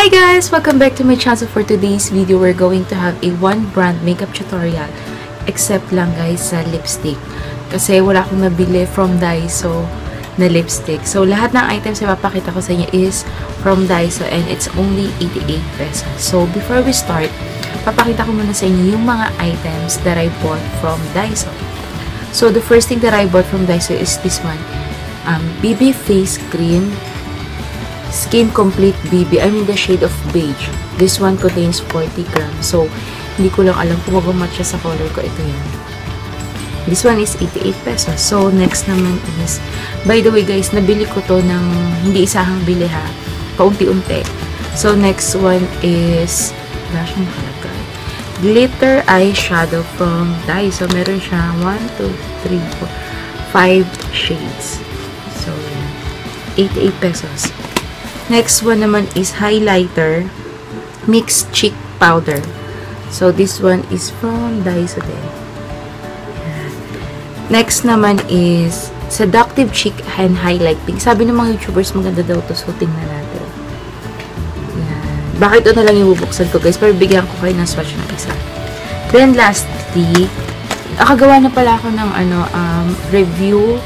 Hi guys! Welcome back to my channel. For today's video, we're going to have a one brand makeup tutorial. Except lang guys sa lipstick. Kasi wala akong nabili from Daiso na lipstick. So lahat ng items na papakita ko sa inyo is from Daiso and it's only 88 pesos. So before we start, papakita ko muna sa inyo yung mga items that I bought from Daiso. So the first thing that I bought from Daiso is this one. BB Face Cream. Skin Complete BB. I'm in the shade of beige. This one contains 40 grams. So, hindi ko lang alam kung mag-match siya sa color ko. Ito yan. This one is 88 pesos. So, next naman is, by the way guys, nabili ko to ng hindi isahang bili ha. Paunti-unti. So, next one is, wala siyang nakalagay. Glitter Eyeshadow from Daiso. So, meron siya 1, 2, 3, 4, 5 shades. So, 88 pesos. Next one naman is highlighter mixed cheek powder. So this one is from Daiso din. Next naman is seductive cheek and highlight pink. Sabi ng mga YouTubers maganda daw to, so tingnan natin. Yan. Bakit ito na lang yung bubuksan ko guys, pero bigyan ko kayo ng swatch ng isa. Then lastly, nakagawa na pala ako ng review,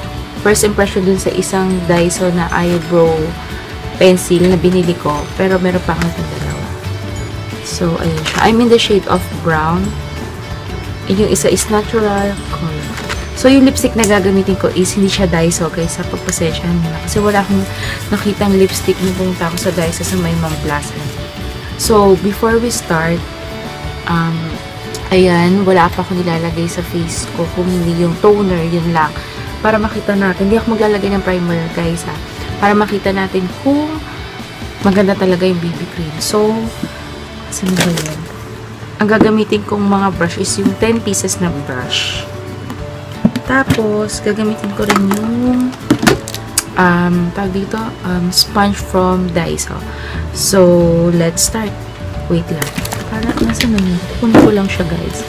first impression dun sa isang Daiso na eyebrow pencil na binili ko, pero meron pa akong dalawa. So, ayun siya. I'm in the shade of brown. And yung isa is natural color. So, yung lipstick na gagamitin ko is hindi siya Daiso, guys. Sa pagpasensyahan mo na. Kasi wala akong nakitang lipstick nung pumunta ako sa Daiso sa may Mount Plaza. So, before we start, ayan, wala pa ako nilalagay sa face ko. Kung hindi yung toner, yun lang. Para makita natin. Hindi ako maglalagay ng primer, guys, ha. Para makita natin kung maganda talaga yung BB cream. So, saan ba yun? Ang gagamitin kong mga brush is yung 10 pieces na brush. Tapos, gagamitin ko rin yung tawag dito, sponge from Daiso. So, let's start. Wait lang. Para, nasa na yun? Kunin ko lang siya, guys.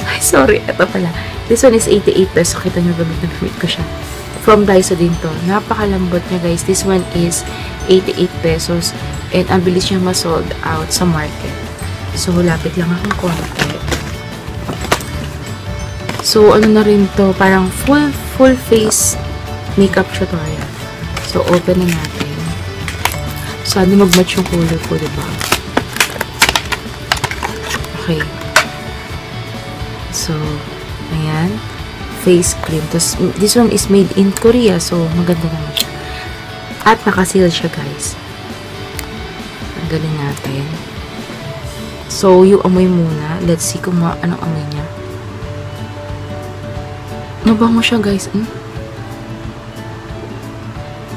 Ay, sorry. Ito pala. This one is 88 pesos. Kita nyo, gamit ko siya. From Daiso din to. Napakalambot niya guys. This one is 88 pesos. And ang bilis niya ma-sold out sa market. So, lapit lang akong konti. So, ano na rin to? Parang full face makeup tutorial. So, open na natin. Sana mag-match yung color ko, diba? Okay. So, ayan. Face cream. Tapos, this one is made in Korea. So, maganda naman siya. At nakaseal siya, guys. Tanggalin natin. So, yung amoy muna. Let's see kung anong amoy niya. Mabango siya, guys.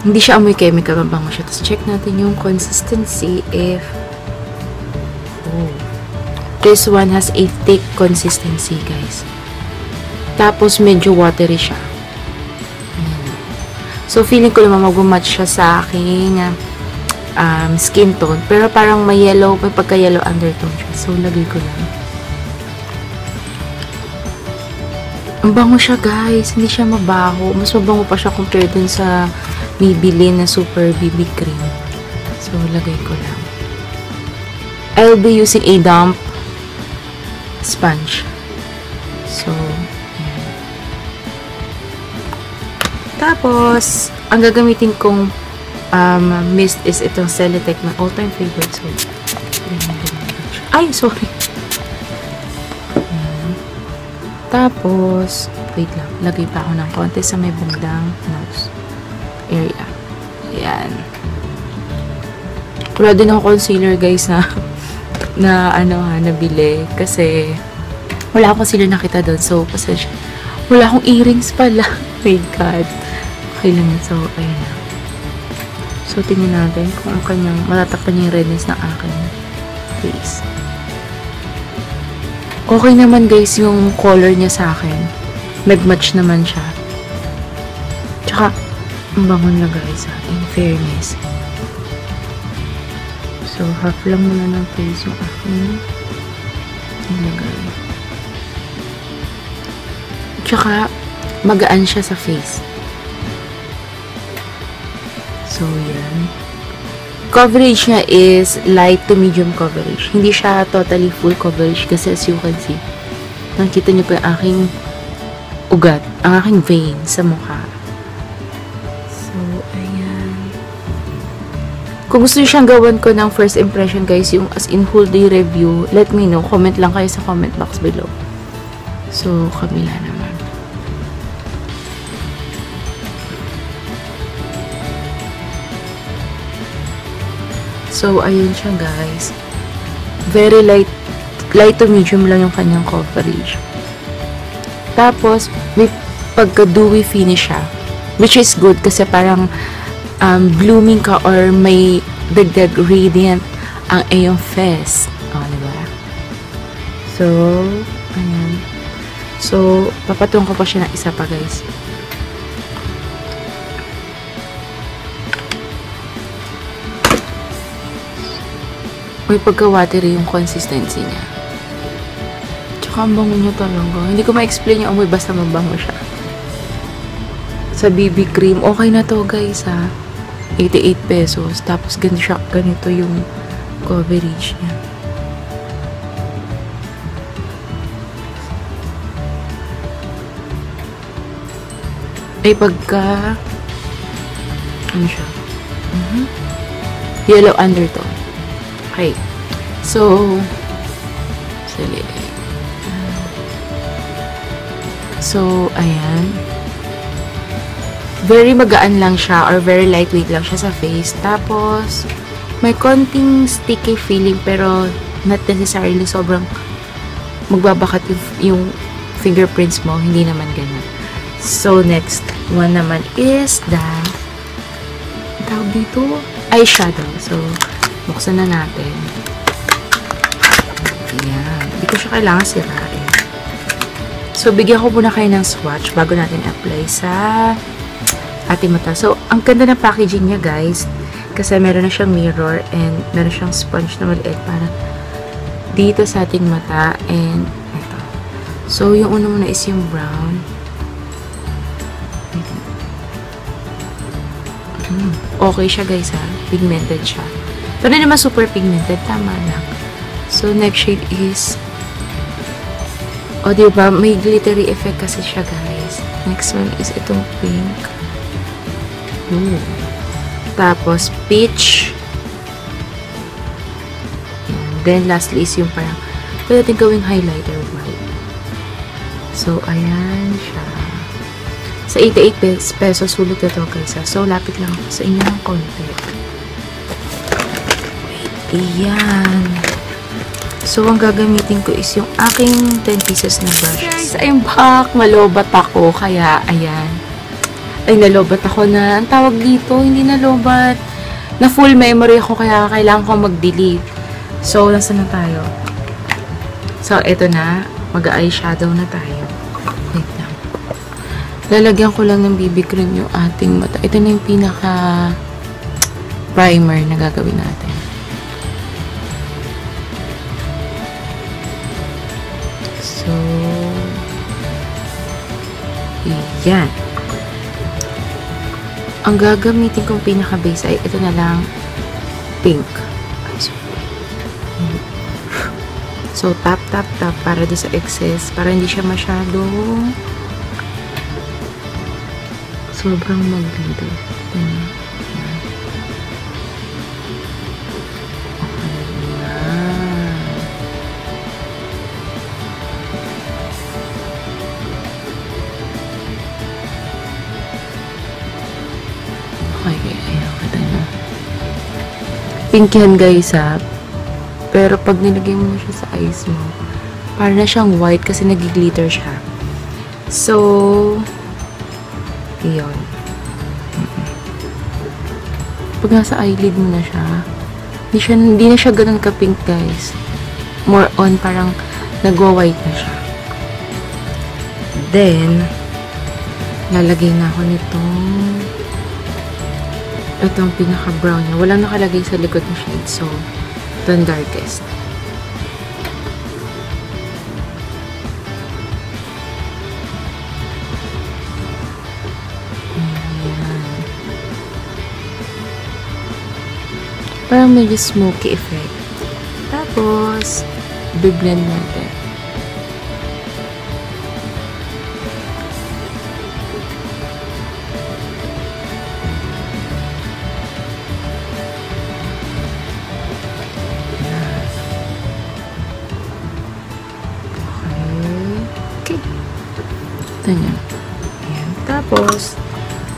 Hindi siya amoy chemical. Mabango siya. Tapos, check natin yung consistency if this one has a thick consistency, guys. Tapos, medyo watery siya. So, feeling ko naman mag-match siya sa aking skin tone. Pero parang may yellow, may pagka-yellow undertone siya. So, lagay ko lang. Ang bango siya, guys. Hindi siya mabaho. Mas mabango pa siya compared dun sa Maybelline na Super BB Cream. So, lagay ko lang. I'll be using a damp sponge. So, tapos, ang gagamitin kong mist is itong Celotex, my all-time favorite. So, ay, sorry. Tapos, wait lang. Lagay pa ako ng konti sa may bandang nose area. Ayan. Wala din ako concealer, guys, nabili. Kasi, wala akong concealer nakita doon. So, pasensya. Wala akong earrings pala. Oh my God. Okay lang yun. So, ayun na. So, tingnan natin kung ang kanyang matatakpan niya yung redness ng aking face. Okay naman guys yung color niya sa akin. Nag-match naman siya. Tsaka, ang bangon na guys ha. In fairness. So, half lang muna ng face yung aking nilagay. Tsaka, magaan siya sa face. So, yan. coverage niya is light to medium coverage. Hindi siya totally full coverage kasi as you can see, nakikita niyo po yung aking ugat, ang aking vein sa mukha. So, ayan. Kung gusto niyo siyang gawan ko ng first impression guys, yung as in whole day review, let me know. Comment lang kayo sa comment box below. So, kabila naman. So, ayun siya guys. Very light to medium lang yung kanyang coverage. Tapos, may pagka-dewy finish siya. Which is good kasi parang blooming ka or may dagdag radiant ang iyong face. O, diba? So, ayan. So, papatuang ko pa siya ng isa pa guys. May pagka-watery yung consistency niya. Tsaka ang bango niya talaga. Hindi ko ma-explain yung amoy, basta mabango siya. Sa BB cream, okay na to guys ha. 88 pesos. Tapos ganito yung coverage niya. Ay pagka ano siya? Yellow undertone. Okay. So, ayan. Very magaan lang siya or very lightweight lang siya sa face. Tapos, may konting sticky feeling pero not necessarily sobrang magbabakat yung fingerprints mo. Hindi naman ganun. So, next one naman is the tawag dito, eyeshadow. So, buksan na natin. Ayan. Hindi ko siya kailangan sirain. So, bigyan ko muna kayo ng swatch bago natin apply sa ating mata. So, ang ganda ng packaging niya, guys. Kasi meron na siyang mirror and meron siyang sponge na maliit para dito sa ating mata. And, ito. So, yung una muna is yung brown. Okay siya, guys, ha. Pigmented siya. Pero naman super pigmented. Tama lang. So, next shade is diba? May glittery effect kasi siya, guys. Next one is itong pink. Tapos, peach. Then, lastly is yung parang pwede natin gawing highlighter white. So, ayan siya. Sa 88 pesos, sulit ito, guys. So, lapit lang ako sa inyo ng konti. Ayan. So, ang gagamitin ko is yung aking 10 pieces na brush. Guys, I'm back. Malobat ako. Kaya, ayan. Ay, nalobat ako na. Ang tawag dito, hindi nalobat. Na full memory ako, kaya kailangan ko mag-delete. So, nasa na tayo? So, ito na. Mag-eyeshadow na tayo. Wait lang. Lalagyan ko lang ng BB cream yung ating mata. Ito na yung pinaka primer na gagawin natin. So, yan. Ang gagamitin kong pinaka-base ay ito na lang, pink. So, tap, tap, tap para doon sa excess. Para hindi siya masyado sobrang mag-glitter. Pink yan, guys, ha. Pero pag nilagay mo na siya sa eyes mo, para na siyang white kasi nag-glitter siya. So, yun. Pag nasa eyelid mo na siya, hindi na siya ganun ka-pink, guys. More on, parang nagwa-white na siya. Then, lalagay na ako itong pinaka-brown niya. Walang nakalagay sa likod ng shade. So, ito ang darkest. Ayan. Parang medyo smoky effect. Tapos, biblend natin. Okay. Ito niya. Ayan. Tapos,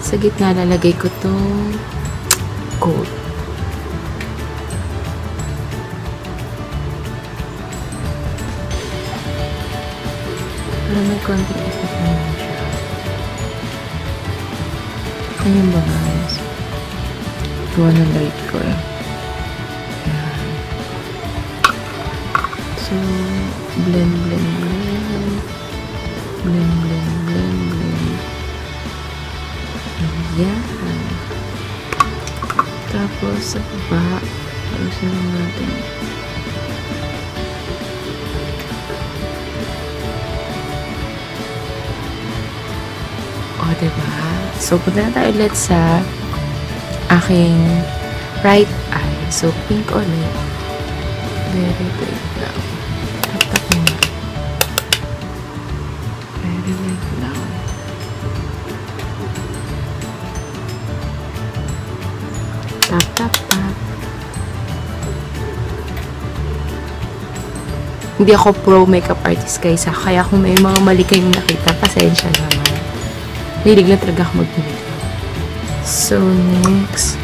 sa gitna lalagay ko itong gold. Para may konting effect naman siya. Ayan ba guys? Gawa na light ko eh. Ayan. So, blend, blend, blend. Blend, blend, blend, blend. Ayan. Tapos, sa baba, ayusin lang natin. O, diba? So, punta na tayo ulit sa aking right eye. So, pink ulit. Very light lang. Tap-tap mo. Very light lang. Tap-tap-tap. Hindi ako pro makeup artist guys, ha? Kaya kung may mga mali kayong nakita, pasensya naman. Hilig na talaga ako mag-makeup. So, next,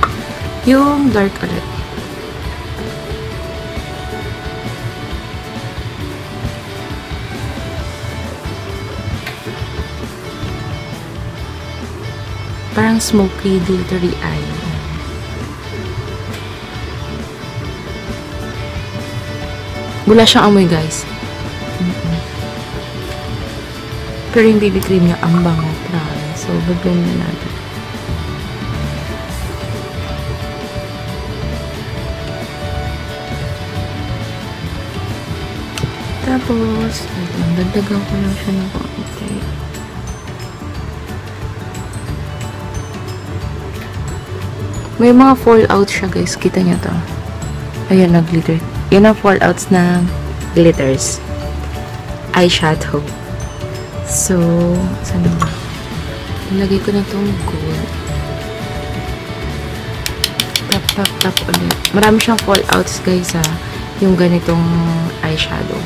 yung dark ulit. Parang smoky, glittery eye. Wala siyang amoy, guys. Pero yung BB cream niya, ang bango. So, bablend na natin. Tapos, dagdagan ko lang siya ng konti. May mga fallout siya, guys. Kita niyo to. Ayan, nag-glitter. Yan ang fallouts ng glitters. Eyeshadow. So, saan ba? Ilagay ko na itong gold. Tap, tap, tap ulit. Marami siyang fallouts, guys, ha. Yung ganitong eyeshadow.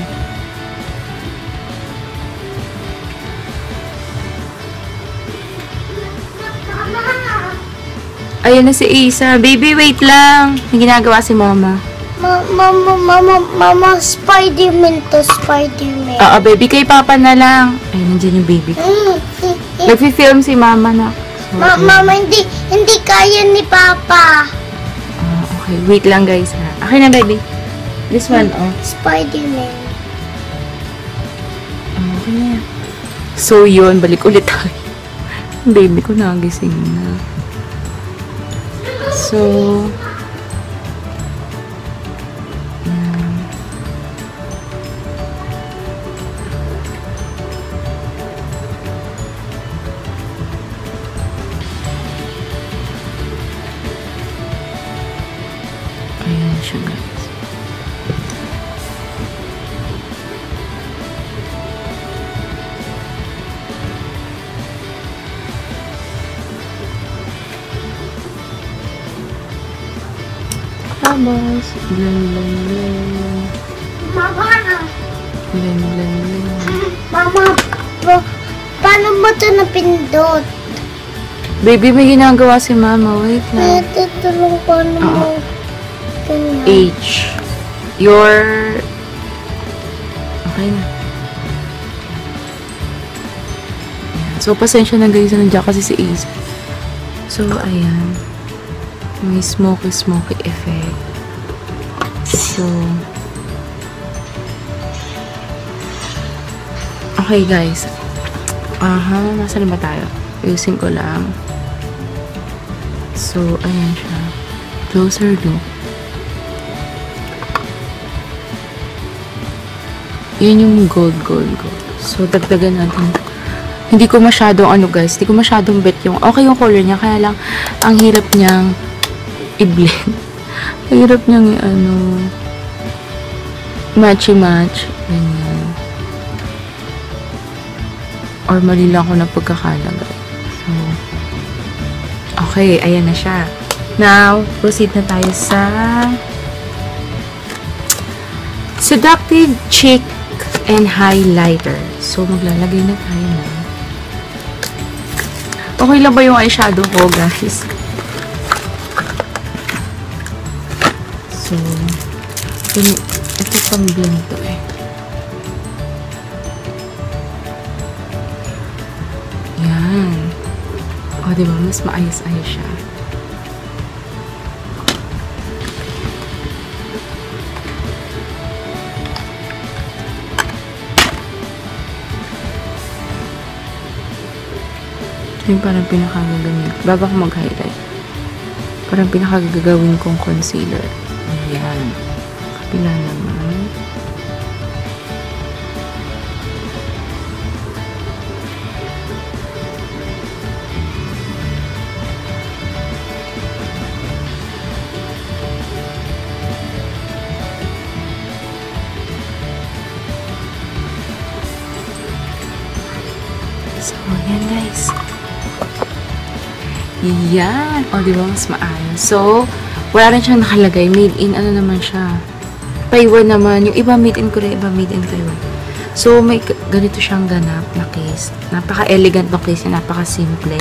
Ayan na si Isa. Baby, wait lang. May ginagawa si Mama. Mama, Spider-Man to, Spider-Man. Oo, baby, kay Papa na lang. Ay, nandiyan yung baby. Nagfi-film si Mama na. So, Mama, hindi kaya ni Papa. Okay, wait lang guys ha. Okay na, baby. This one, oh. Spider-Man. Okay na. So, yun. Balik ulit tayo. Baby ko nagising na. So, ayan siya guys. Tapos, blend, blend, blend. Mama, Blend, blend, blend. Mama, paano mo ito napindot? Baby, may ginagawa si Mama. Wait lang. Tutulong ko mo. Ganyan. H. Your... Okay na. Ayan. So, pasensya na guys. Nandiyan kasi si Ace. So, ayan. May smoky effect. So, okay guys. Nasaan ba tayo? Ayusin ko lang. So, ayan siya. Closer look. Yan yung gold. So, dagdagan natin. Hindi ko masyadong guys. Hindi ko masyadong bet yung okay yung color niya. Kaya lang, ang hirap niyang i-blend. Hirap niyang matchy-match. Ganyan. Or mali lang ako ng pagkakalagay. So, okay, ayan na siya. Now, proceed na tayo sa Seductive Cheek and Highlighter. So, maglalagay na tayo na. Okay lang ba yung eyeshadow ko, guys? So, ito pang blend to eh. Yan. O, diba? Mas maayos-ayos siya. Yung parang pinakagagamit. Bago ako mag-highlight. Parang pinakagagawin kong concealer. Ayan. Kapila naman. So, yan guys. Yan. O, diba? Mas maayos. So, wala rin siyang nakalagay. Made in, ano naman siya? Taiwan naman. Yung iba made in Korea, iba made in Taiwan. So, may ganito siyang ganap na case. Napaka-elegant na case. Napaka-simple.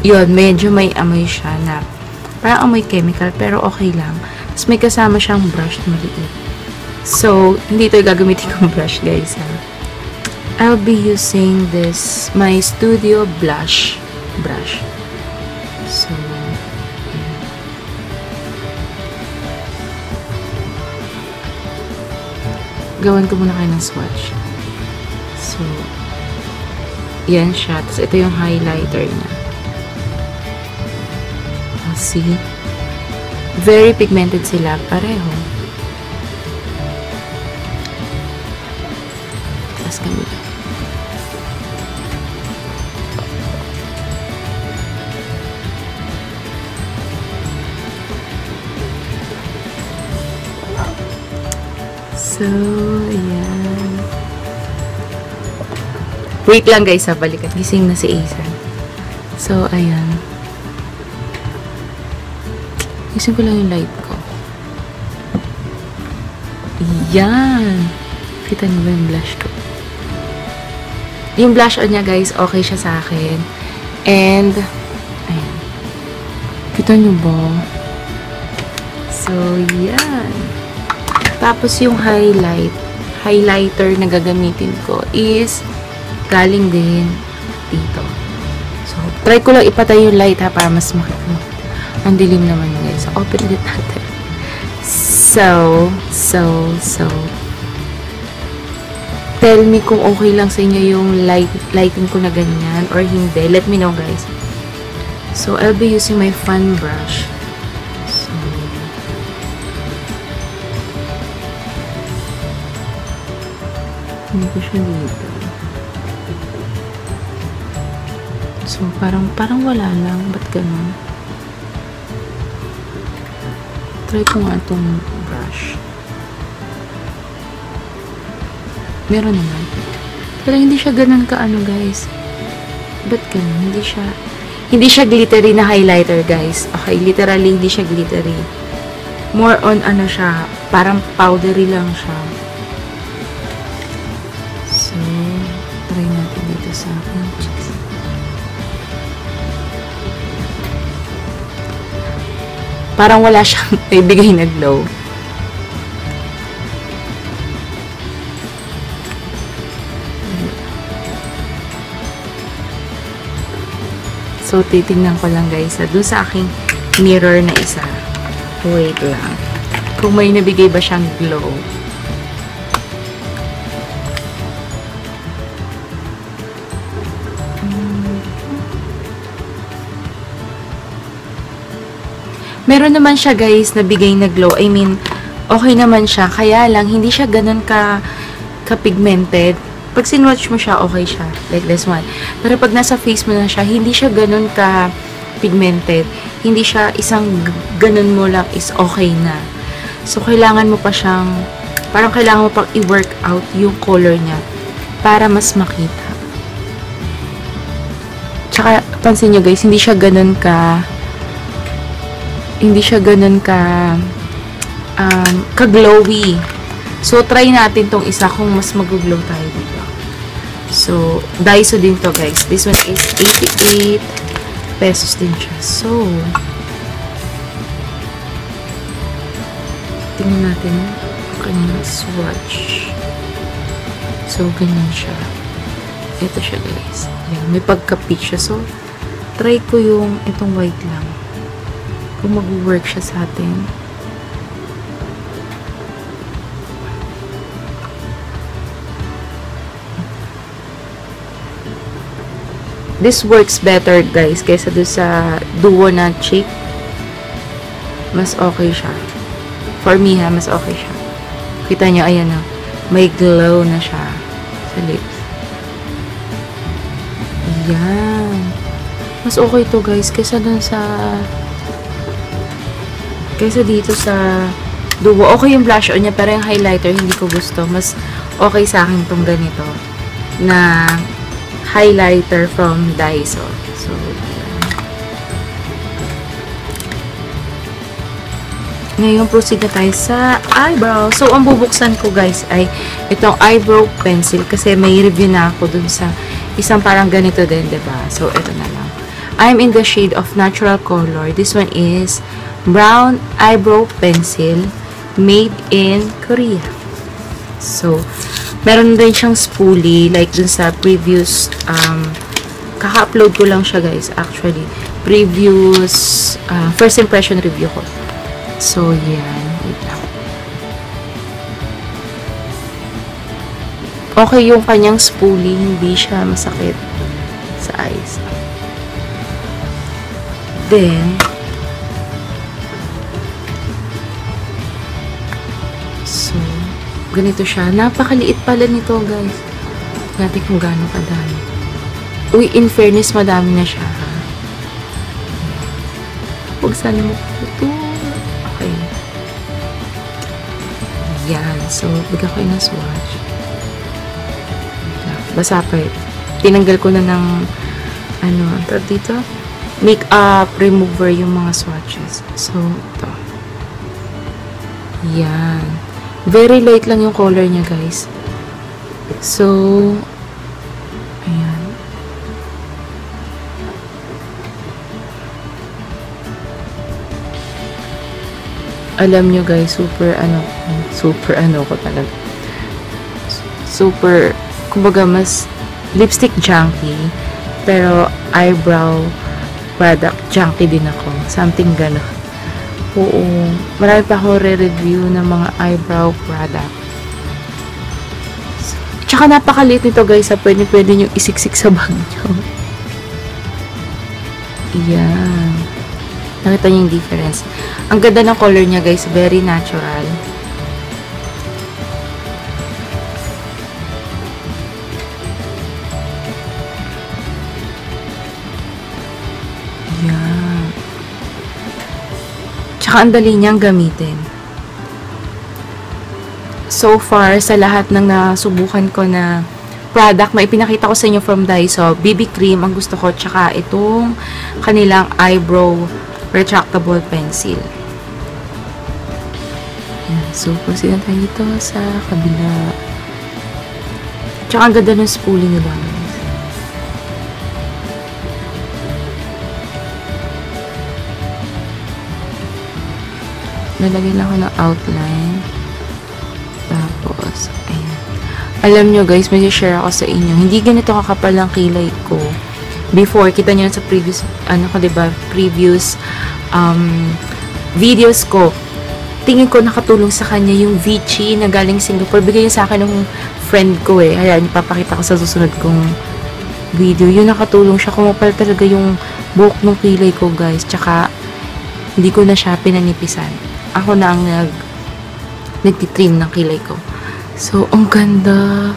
Yun, medyo may amoy siya na parang amoy chemical, pero okay lang. Tapos, may kasama siyang brush na maliit. So, hindi ito gagamitin kong brush, guys, ha? I'll be using this, my Studio Blush brush. So, gawan ko muna kayo ng swatch. So, yan siya. Tapos, ito yung highlighter niya. See? Very pigmented sila. Pareho. Tapos kami. So, ayan. Wait lang guys, ha. Balikan. Gising na si Aisan. So, ayan. Gising ko lang yung light ko. Ayan. Kita niyo ba yung blush ko? Yung blush on niya guys, okay siya sa akin. And, ayan. Kita niyo ba? So, yan. Tapos yung highlighter na gagamitin ko is galing din dito. So, try ko lang ipatay yung light ha para mas makikita. Ang dilim naman guys. So, open ulit natin. So. Tell me kung okay lang sa inyo yung lighting ko na ganyan or hindi. Let me know guys. So, I'll be using my fan brush. So, hindi ko siya dito. So, parang wala lang. Ba't ganun? Try ko nga itong brush. Meron naman. Pero hindi siya ganun kaano guys. Ba't ganun? Hindi siya glittery na highlighter guys. Okay, literally hindi siya glittery. More on ano siya, parang powdery lang siya. So, try natin dito sa aking cheeks. Parang wala siyang ibigay na glow. So, titingnan ko lang guys. Doon sa aking mirror na isa. Wait lang. Kung may nabigay ba siyang glow. Meron naman siya guys, nabigay na glow. I mean, okay naman siya. Kaya lang, hindi siya ganun ka-pigmented. Pag sinwatch mo siya, okay siya. Like this one. Pero pag nasa face mo na siya, hindi siya ganun pigmented. Hindi siya isang ganun mo lang is okay na. So, kailangan mo pa siyang, parang kailangan mo pang i-work out yung color niya para mas makita. Tsaka, pansin nyo guys, hindi siya ganun ka-glowy. So, try natin tong isa kung mas mag-glow tayo dito. So, Daiso din to guys. This one is 88 pesos din siya. So, tingnan natin ang kanyang swatch. So, ganyan siya. Ito siya guys. Ayan, may pagka-peach siya. So, try ko yung itong white lang. Kung mag-work siya sa atin. This works better guys kaysa doon sa duo na cheek. Mas okay siya. For me ha, mas okay siya. Kita nyo, ayan o. May glow na siya sa lips. Ayan. Mas okay to guys kaysa doon sa dito sa duo. Okay yung blush on niya pero yung highlighter hindi ko gusto. Mas okay sa akin tong ganito na highlighter from Daiso. So, ngayon, proceed na tayo sa eyebrow. So, ang bubuksan ko, guys, ay itong eyebrow pencil. Kasi may review na ako dun sa isang parang ganito din, diba? So, ito na lang. I'm in the shade of natural color. This one is brown eyebrow pencil made in Korea. So, meron din siyang spoolie, like dun sa previous, kaka-upload ko lang siya, guys, actually. Previous, first impression review ko. So, yan. Wait lang. Okay yung kanyang spoolie, hindi siya masakit sa eyes. Then, so, ganito siya. Napakaliit pala nito, guys. Natin kung gaano kadami. Uy, in fairness, madami na siya, ha? Huwag sana mo ito. Okay. Yan. So, bigyan ko yung swatch. Basa pa eh. Tinanggal ko na ng ano, dito? Makeup remover yung mga swatches. So, ito. Yan. Very light lang yung color niya, guys. So, ayan. Alam nyo, guys, super ano ko talaga. Super, kumbaga, mas lipstick junkie. Pero, eyebrow product junkie din ako. Something gano'n. Oo. Marami pa akong re-review ng mga eyebrow product. Tsaka napakaliit nito, guys. Pwede nyo isiksik sa bag nyo. Ayan. Nakita niyo yung difference. Ang ganda ng color niya, guys. Very natural. Ayan. Tsaka ang dali niyang gamitin. So far, sa lahat ng nasubukan ko na product na ipinakita ko sa inyo from Daiso, BB cream ang gusto ko, tsaka itong kanilang eyebrow retractable pencil. Ayan. So, proceed na tayo dito sa kabila. Tsaka ang ganda ng spoolie nila. Nalagyan lang ako ng outline. Tapos, ayan. Alam nyo guys, may share ako sa inyo. Hindi ganito kakapal ang kilay ko. Before, kita nyo sa previous, ano ko, diba? Previous videos ko. Tingin ko nakatulong sa kanya yung Vichy na galing Singapore. Bigay niya sa akin ng friend ko eh. Ayan, ipapakita ko sa susunod kong video. Yung nakatulong siya. Kumapal talaga yung buhok ng kilay ko, guys. Tsaka, hindi ko na siya pinanipisan. Ako na ang nagtitrim ng kilay ko. So, ang ganda.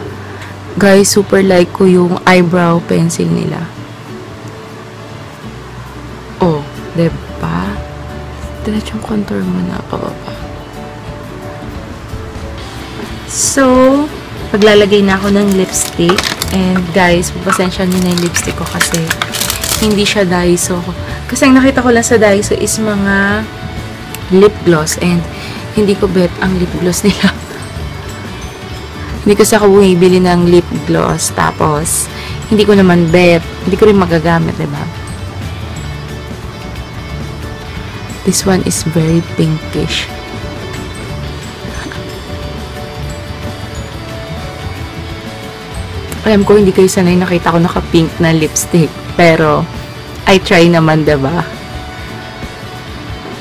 Guys, super like ko yung eyebrow pencil nila. Oh. Diretsong contour mo na pababa. So, paglalagay na ako ng lipstick. And guys, pasensya nyo na yung lipstick ko kasi hindi siya Daiso. Kasi ang nakita ko lang sa Daiso is mga lip gloss. And hindi ko bet ang lip gloss nila. Hindi kasi ako bumibili ng lip gloss. Tapos, hindi ko naman bet. Hindi ko rin magagamit, diba? This one is very pinkish. Alam ko, hindi kayo sanay nakita ko naka-pink na lipstick. Pero, I try naman, diba?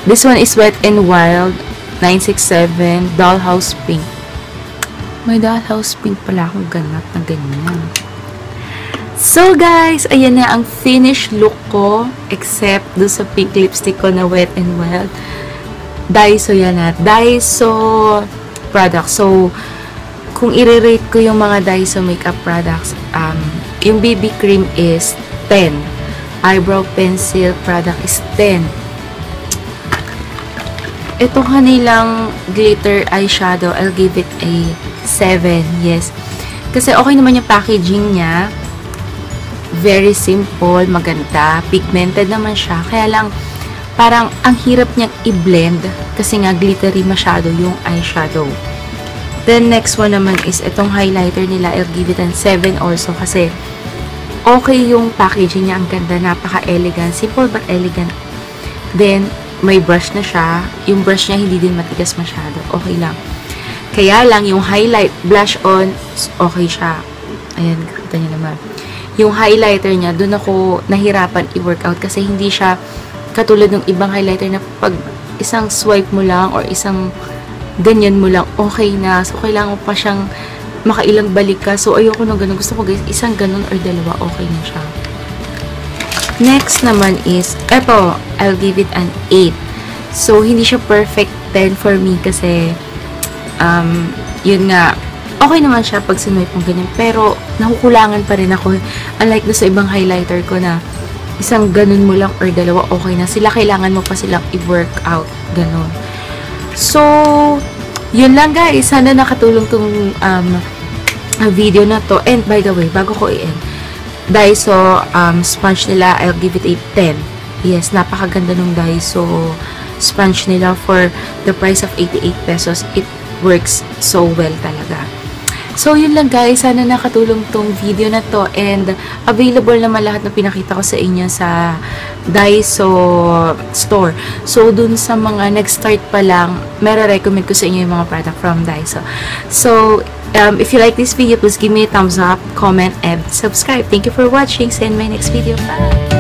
This one is Wet n Wild 967 Dollhouse Pink. May Dollhouse Pink pala akong ganap na ganyan. So, guys, ayan na ang finished look ko. Except do sa pink lipstick ko na Wet n Wild. Daiso yan at Daiso product. So, kung i-rate ko yung mga Daiso makeup products, yung BB cream is 10. Eyebrow pencil product is 10. Itong kanilang glitter eyeshadow, I'll give it a 7. Yes. Kasi okay naman yung packaging niya. Very simple, maganda. Pigmented naman siya. Kaya lang, parang ang hirap niyang i-blend kasi nga glittery masyado yung eyeshadow. Then, next one naman is itong highlighter nila. I'll give it a 7 also kasi okay yung packaging niya. Ang ganda. Napaka-elegant. Simple but elegant. Then, may brush na siya. Yung brush niya hindi din matigas masyado. Okay lang. Kaya lang, yung highlight, blush on, okay siya. Ayan, kita niyo naman. Yung highlighter niya, dun ako nahirapan i-workout kasi hindi siya katulad ng ibang highlighter na pag isang swipe mo lang or isang ganyan mo lang, okay na. So, kailangan mo pa siyang makailang balik ka. So, ayoko nung ganun. Gusto ko guys, isang ganun or dalawa, okay na siya. Next naman is, eto, I'll give it an 8. So, hindi siya perfect 10 for me kasi, yun nga, okay naman siya pag sinuwipe mo ganyan. Pero, nakukulangan pa rin ako. Unlike na sa ibang highlighter ko na, isang ganun mo lang or dalawa, okay na. Sila, kailangan mo pa silang i-work out. Ganun. So, yun lang guys. Sana nakatulong tong video na to. And by the way, bago ko i-end, Daiso sponge nila, I'll give it a 10. Yes, napakaganda nung Daiso sponge nila for the price of 88 pesos. It works so well talaga. So, yun lang guys. Sana nakatulong tong video na to. And available naman lahat na pinakita ko sa inyo sa Daiso store. So, dun sa mga nag-start pa lang, recommend ko sa inyo yung mga product from Daiso. So, if you like this video, please give me a thumbs up, comment, and subscribe. Thank you for watching. See you in my next video. Bye!